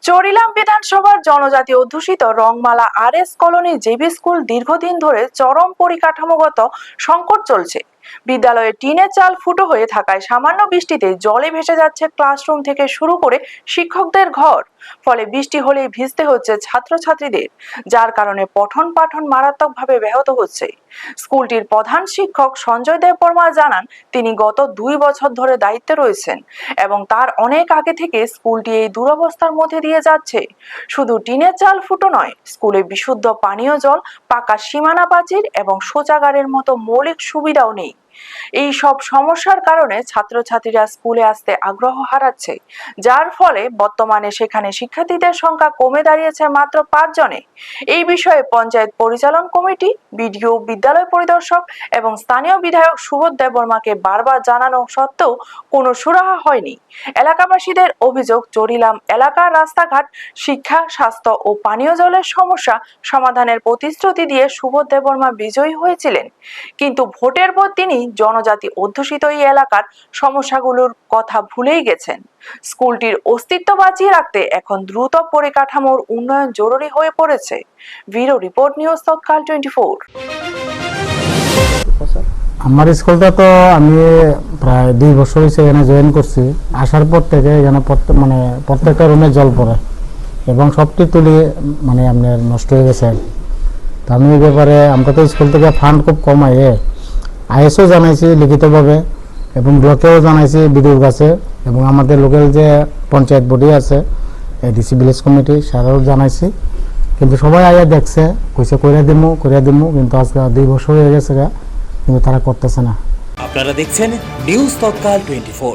চরিলাম বিধানসভার জনজাতি অধ্যুষিত Rangmala RS colony JB school দীর্ঘদিন ধরে চরম পরিকাঠামোগত সংকট চলছে। বিদ্যালয়ে টিনের চাল ফুটো হয়ে থাকায় সামান্য বৃষ্টিতে জলে ভেসে যাচ্ছে ক্লাসরুম থেকে শুরু করে শিক্ষকদের ঘর। ফলে বৃষ্টি হলেই ভিজতে হচ্ছে ছাত্রছাত্রীদের, যার কারণে পঠন পাঠন মারাত্মকভাবে ব্যাহত হচ্ছে। স্কুলটির প্রধান শিক্ষক সঞ্জয় দেববর্মা জানান, তিনি গত 2 বছর ধরে দায়িত্বে রয়েছেন এবং তার অনেক আগে থেকে স্কুলটি এই দুরবস্থার মধ্যে দিয়ে যাচ্ছে। শুধু টিনের চাল ফুটো নয়, স্কুলে বিশুদ্ধ পানীয় জল, পাকা সীমানা প্রাচীর এবং শৌচাগারের মতো মৌলিক সুবিধাও নেই। এই সব সমস্যার কারণে ছাত্রছাত্রীরা স্কুলে আসতে আগ্রহ হারাচ্ছে, যার ফলে বর্তমানে সেখানে শিক্ষার্থীদের সংখ্যা কমে দাঁড়িয়েছে মাত্র 5 জনে। এই বিষয়ে পঞ্চায়েত পরিচালন কমিটি, বিডিও, বিদ্যালয় পরিদর্শক এবং স্থানীয় বিধায়ক সুবোধ দেববর্মাকে বারবার জানানো সত্ত্বেও কোনো সুরাহা হয়নি। এলাকাবাসীদের অভিযোগ, চরিলাম এলাকার রাস্তাঘাট, শিক্ষা, স্বাস্থ্য ও পানীয় জলের সমস্যা সমাধানের প্রতিশ্রুতি দিয়ে সুবোধ দেববর্মা বিজয়ী হয়েছিলেন, কিন্তু ভোটের পর তিনি জনজাতি অধ্যুষিত এই এলাকার সমস্যাগুলোর কথা ভুলেই গেছেন। স্কুলটির অস্তিত্ব বাঁচিয়ে রাখতে এখন দ্রুত পরিকাঠামোর উন্নয়ন জরুরি হয়ে পড়েছে। ব্যুরো রিপোর্ট, নিউজ তৎকাল 24। আমার স্কুলটা তো আমি প্রায় 2 বছর হয়েছে এখানে জয়েন করছি। আসার পর থেকে এখানে প্রত্যেকটা রুমে জল পড়ে এবং সবটি তুলি আপনার নষ্ট হয়ে গেছে। তো আমি এই ব্যাপারে আমরা তো স্কুল থেকে ফান্ড খুব কম আয়ে ISও জানাইছি লিখিতভাবে এবং ব্লকেও জানাইছি বিডিওর কাছে এবং আমাদের লোকাল যে পঞ্চায়েত বডি আছে ডিসি ভিলেজ কমিটি স্যারও জানাইছি, কিন্তু সবাই আয়া দেখছে, কইছে কইরা দিমু, কিন্তু আজকে 2 বছর হয়ে গেছে কিন্তু তারা করতেছে না। আপনারা দেখছেন নিউজ তৎকাল 24।